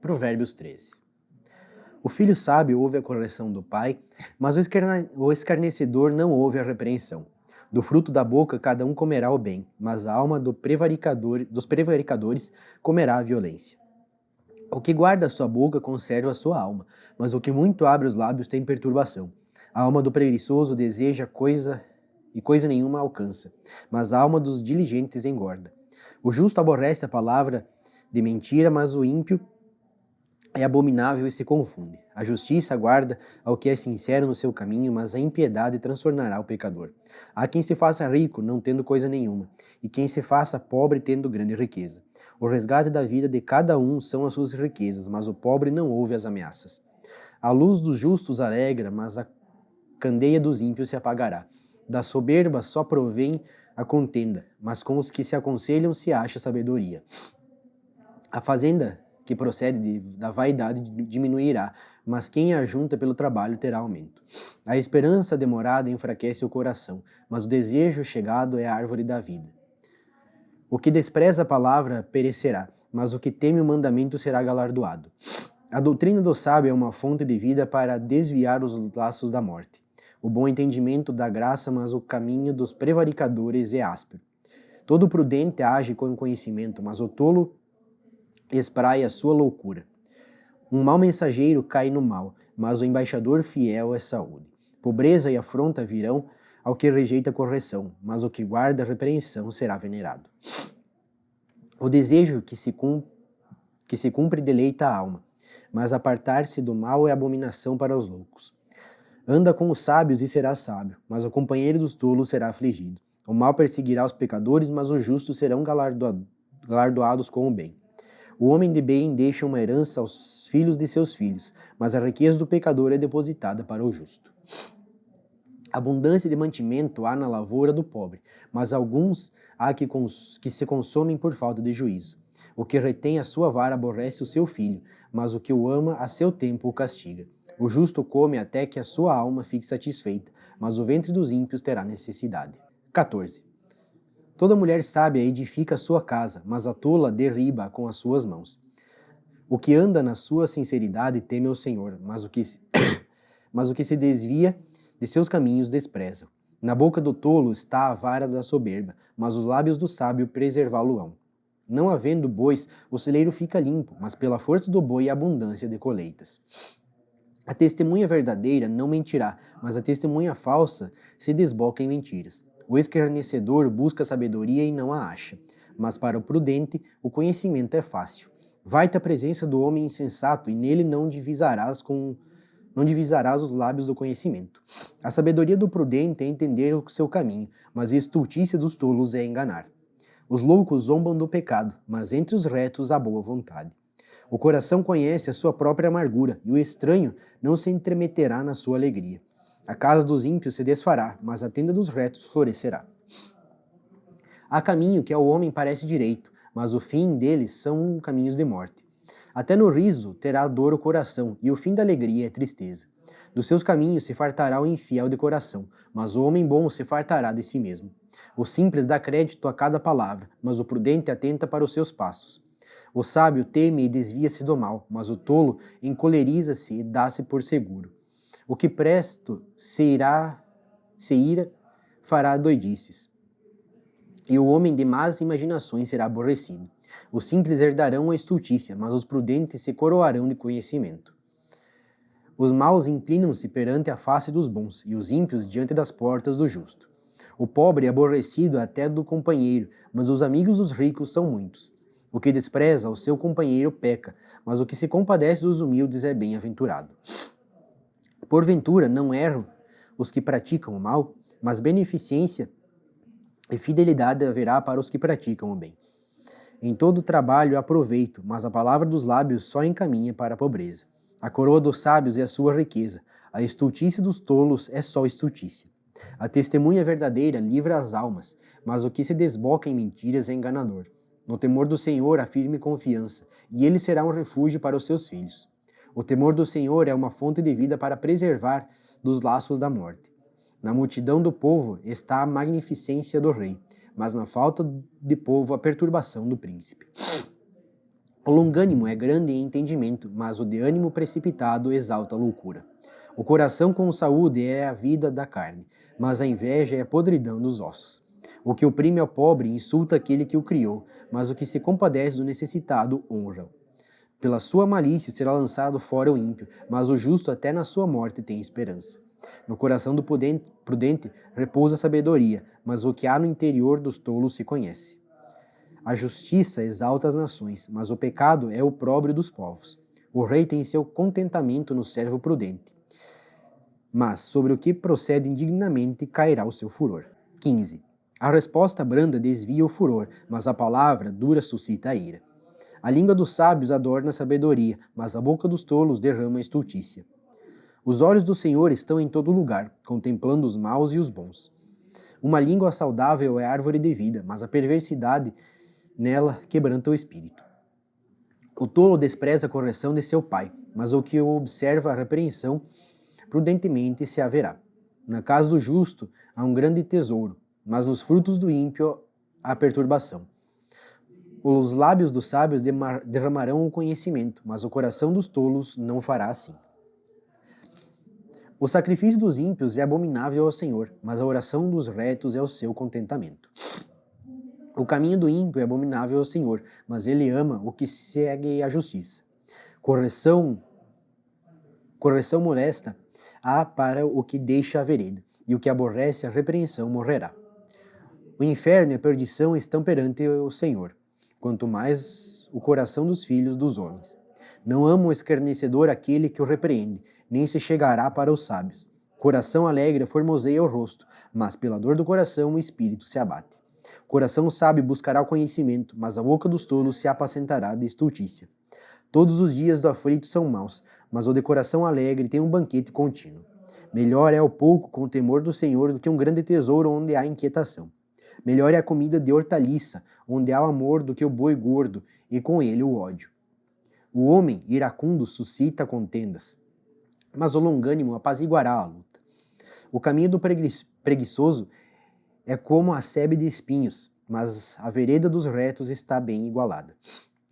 Provérbios 13. O filho sábio ouve a correção do pai, mas o escarnecedor não ouve a repreensão. Do fruto da boca cada um comerá o bem, mas a alma dos prevaricadores comerá a violência. O que guarda a sua boca conserva a sua alma, mas o que muito abre os lábios tem perturbação. A alma do preguiçoso deseja coisa e coisa nenhuma alcança, mas a alma dos diligentes engorda. O justo aborrece a palavra de mentira, mas o ímpio é abominável e se confunde. A justiça guarda ao que é sincero no seu caminho, mas a impiedade transtornará o pecador. Há quem se faça rico, não tendo coisa nenhuma, e quem se faça pobre, tendo grande riqueza. O resgate da vida de cada um são as suas riquezas, mas o pobre não ouve as ameaças. A luz dos justos alegra, mas a candeia dos ímpios se apagará. Da soberba só provém a contenda, mas com os que se aconselham se acha sabedoria. A fazenda que procede da vaidade diminuirá, mas quem a ajunta pelo trabalho terá aumento. A esperança demorada enfraquece o coração, mas o desejo chegado é a árvore da vida. O que despreza a palavra perecerá, mas o que teme o mandamento será galardoado. A doutrina do sábio é uma fonte de vida para desviar os laços da morte. O bom entendimento dá graça, mas o caminho dos prevaricadores é áspero. Todo prudente age com conhecimento, mas o tolo espraia sua loucura. Um mau mensageiro cai no mal, mas o embaixador fiel é saúde. Pobreza e afronta virão ao que rejeita correção, mas o que guarda a repreensão será venerado. O desejo que se cumpre deleita a alma, mas apartar-se do mal é abominação para os loucos. Anda com os sábios e será sábio, mas o companheiro dos tolos será afligido. O mal perseguirá os pecadores, mas os justos serão galardoados com o bem. O homem de bem deixa uma herança aos filhos de seus filhos, mas a riqueza do pecador é depositada para o justo. Abundância de mantimento há na lavoura do pobre, mas alguns há que se consomem por falta de juízo. O que retém a sua vara aborrece o seu filho, mas o que o ama a seu tempo o castiga. O justo come até que a sua alma fique satisfeita, mas o ventre dos ímpios terá necessidade. 14. Toda mulher sábia edifica a sua casa, mas a tola derriba com as suas mãos. O que anda na sua sinceridade teme ao Senhor, mas o que se desvia de seus caminhos despreza. Na boca do tolo está a vara da soberba, mas os lábios do sábio preservá-lo-ão. Não havendo bois, o celeiro fica limpo, mas pela força do boi há abundância de colheitas. A testemunha verdadeira não mentirá, mas a testemunha falsa se desboca em mentiras. O escarnecedor busca sabedoria e não a acha, mas para o prudente o conhecimento é fácil. Vai-te à presença do homem insensato e nele não divisarás os lábios do conhecimento. A sabedoria do prudente é entender o seu caminho, mas a estultícia dos tolos é enganar. Os loucos zombam do pecado, mas entre os retos há boa vontade. O coração conhece a sua própria amargura, e o estranho não se entremeterá na sua alegria. A casa dos ímpios se desfará, mas a tenda dos retos florescerá. Há caminho que ao homem parece direito, mas o fim deles são caminhos de morte. Até no riso terá dor o coração, e o fim da alegria é tristeza. Dos seus caminhos se fartará o infiel de coração, mas o homem bom se fartará de si mesmo. O simples dá crédito a cada palavra, mas o prudente atenta para os seus passos. O sábio teme e desvia-se do mal, mas o tolo encoleriza-se e dá-se por seguro. O que presto se ira fará doidices, e o homem de más imaginações será aborrecido. Os simples herdarão a estultícia, mas os prudentes se coroarão de conhecimento. Os maus inclinam-se perante a face dos bons, e os ímpios diante das portas do justo. O pobre é aborrecido até do companheiro, mas os amigos dos ricos são muitos. O que despreza o seu companheiro peca, mas o que se compadece dos humildes é bem-aventurado. Porventura não erram os que praticam o mal, mas beneficência e fidelidade haverá para os que praticam o bem. Em todo trabalho há proveito, mas a palavra dos lábios só encaminha para a pobreza. A coroa dos sábios é a sua riqueza, a estultícia dos tolos é só estultícia. A testemunha verdadeira livra as almas, mas o que se desboca em mentiras é enganador. No temor do Senhor há firme confiança, e ele será um refúgio para os seus filhos. O temor do Senhor é uma fonte de vida para preservar dos laços da morte. Na multidão do povo está a magnificência do rei, mas na falta de povo a perturbação do príncipe. O longânimo é grande em entendimento, mas o de ânimo precipitado exalta a loucura. O coração com saúde é a vida da carne, mas a inveja é a podridão dos ossos. O que oprime ao pobre insulta aquele que o criou, mas o que se compadece do necessitado honra-o. Pela sua malícia será lançado fora o ímpio, mas o justo até na sua morte tem esperança. No coração do prudente repousa a sabedoria, mas o que há no interior dos tolos se conhece. A justiça exalta as nações, mas o pecado é o opróbrio dos povos. O rei tem seu contentamento no servo prudente, mas sobre o que procede indignamente cairá o seu furor. 15. A resposta branda desvia o furor, mas a palavra dura suscita a ira. A língua dos sábios adorna a sabedoria, mas a boca dos tolos derrama a estultícia. Os olhos do Senhor estão em todo lugar, contemplando os maus e os bons. Uma língua saudável é árvore de vida, mas a perversidade nela quebranta o espírito. O tolo despreza a correção de seu pai, mas o que observa a repreensão prudentemente se haverá. Na casa do justo há um grande tesouro, mas nos frutos do ímpio há perturbação. Os lábios dos sábios derramarão o conhecimento, mas o coração dos tolos não fará assim. O sacrifício dos ímpios é abominável ao Senhor, mas a oração dos retos é o seu contentamento. O caminho do ímpio é abominável ao Senhor, mas ele ama o que segue a justiça. Correção molesta há para o que deixa a vereda, e o que aborrece a repreensão morrerá. O inferno e a perdição estão perante o Senhor, quanto mais o coração dos filhos dos homens. Não ama o escarnecedor aquele que o repreende, nem se chegará para os sábios. Coração alegre formoseia o rosto, mas pela dor do coração o espírito se abate. O coração sábio buscará o conhecimento, mas a boca dos tolos se apacentará de estultícia. Todos os dias do aflito são maus, mas o de coração alegre tem um banquete contínuo. Melhor é o pouco com o temor do Senhor do que um grande tesouro onde há inquietação. Melhor é a comida de hortaliça, onde há o amor, do que o boi gordo, e com ele o ódio. O homem iracundo suscita contendas, mas o longânimo apaziguará a luta. O caminho do preguiçoso é como a sebe de espinhos, mas a vereda dos retos está bem igualada.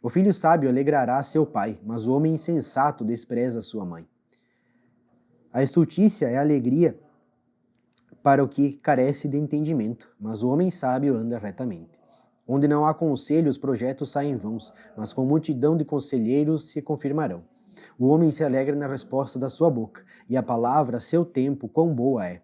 O filho sábio alegrará seu pai, mas o homem insensato despreza sua mãe. A estultícia é alegria para o que carece de entendimento, mas o homem sábio anda retamente. Onde não há conselho, os projetos saem vãos, mas com multidão de conselheiros se confirmarão. O homem se alegra na resposta da sua boca, e a palavra, a seu tempo, quão boa é.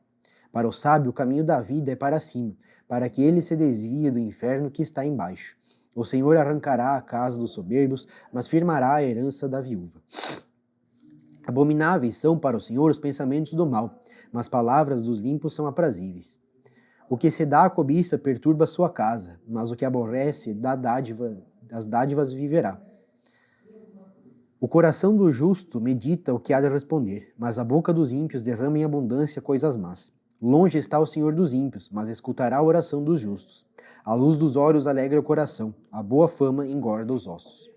Para o sábio, o caminho da vida é para cima, para que ele se desvie do inferno que está embaixo. O Senhor arrancará a casa dos soberbos, mas firmará a herança da viúva. Abomináveis são para o Senhor os pensamentos do mal, mas palavras dos limpos são aprazíveis. O que se dá à cobiça perturba sua casa, mas o que aborrece das dádivas viverá. O coração do justo medita o que há de responder, mas a boca dos ímpios derrama em abundância coisas más. Longe está o Senhor dos ímpios, mas escutará a oração dos justos. A luz dos olhos alegra o coração, a boa fama engorda os ossos.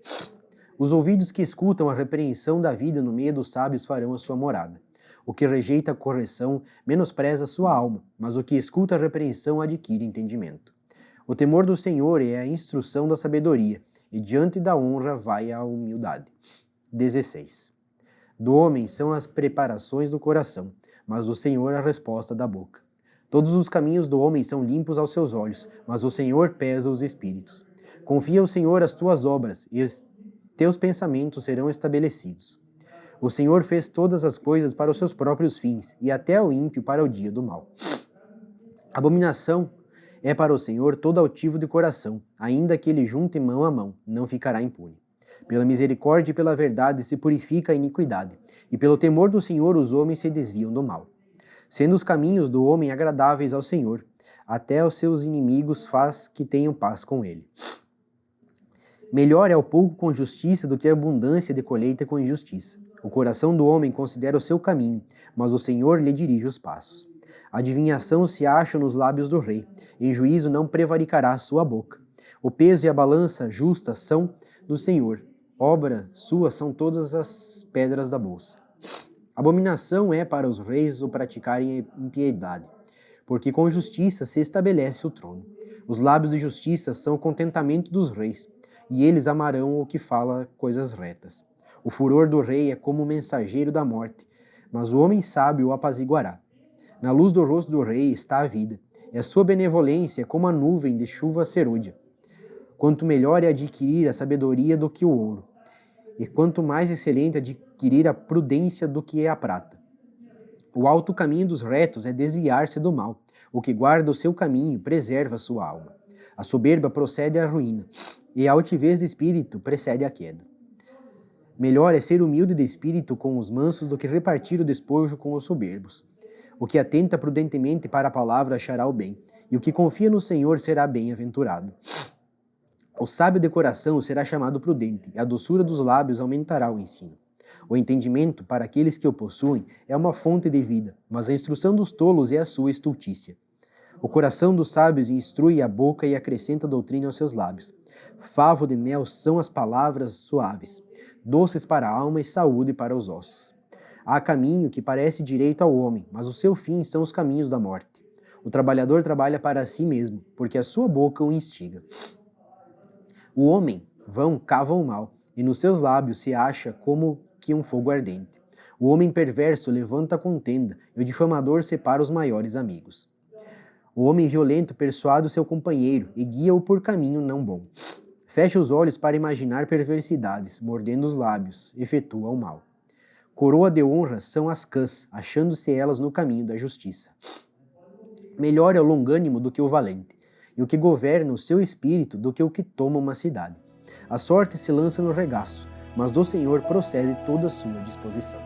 Os ouvidos que escutam a repreensão da vida no meio dos sábios farão a sua morada. O que rejeita a correção menospreza sua alma, mas o que escuta a repreensão adquire entendimento. O temor do Senhor é a instrução da sabedoria, e diante da honra vai a humildade. 16. Do homem são as preparações do coração, mas do Senhor a resposta da boca. Todos os caminhos do homem são limpos aos seus olhos, mas o Senhor pesa os espíritos. Confia ao Senhor as tuas obras, e os teus pensamentos serão estabelecidos. O Senhor fez todas as coisas para os seus próprios fins, e até o ímpio para o dia do mal. Abominação é para o Senhor todo altivo de coração, ainda que ele junte mão a mão, não ficará impune. Pela misericórdia e pela verdade se purifica a iniquidade, e pelo temor do Senhor os homens se desviam do mal. Sendo os caminhos do homem agradáveis ao Senhor, até os seus inimigos faz que tenham paz com ele. Melhor é o pouco com justiça do que a abundância de colheita com injustiça. O coração do homem considera o seu caminho, mas o Senhor lhe dirige os passos. A adivinhação se acha nos lábios do rei, em juízo não prevaricará a sua boca. O peso e a balança justa são do Senhor, obra sua são todas as pedras da bolsa. Abominação é para os reis o praticarem impiedade, porque com justiça se estabelece o trono. Os lábios de justiça são o contentamento dos reis, e eles amarão o que fala coisas retas. O furor do rei é como o mensageiro da morte, mas o homem sábio o apaziguará. Na luz do rosto do rei está a vida, e a sua benevolência é como a nuvem de chuva cerúlea. Quanto melhor é adquirir a sabedoria do que o ouro, e quanto mais excelente adquirir a prudência do que é a prata. O alto caminho dos retos é desviar-se do mal. O que guarda o seu caminho preserva a sua alma. A soberba procede à ruína, e a altivez de espírito precede à queda. Melhor é ser humilde de espírito com os mansos do que repartir o despojo com os soberbos. O que atenta prudentemente para a palavra achará o bem, e o que confia no Senhor será bem-aventurado. O sábio de coração será chamado prudente, e a doçura dos lábios aumentará o ensino. O entendimento, para aqueles que o possuem, é uma fonte de vida, mas a instrução dos tolos é a sua estultícia. O coração dos sábios instrui a boca e acrescenta doutrina aos seus lábios. Favo de mel são as palavras suaves, doces para a alma e saúde para os ossos. Há caminho que parece direito ao homem, mas o seu fim são os caminhos da morte. O trabalhador trabalha para si mesmo, porque a sua boca o instiga. O homem vão cava o mal, e nos seus lábios se acha como que um fogo ardente. O homem perverso levanta a contenda, e o difamador separa os maiores amigos. O homem violento persuade o seu companheiro e guia-o por caminho não bom. Fecha os olhos para imaginar perversidades, mordendo os lábios, efetua o mal. Coroa de honra são as cãs, achando-se elas no caminho da justiça. Melhor é o longânimo do que o valente, e o que governa o seu espírito do que o que toma uma cidade. A sorte se lança no regaço, mas do Senhor procede toda a sua disposição.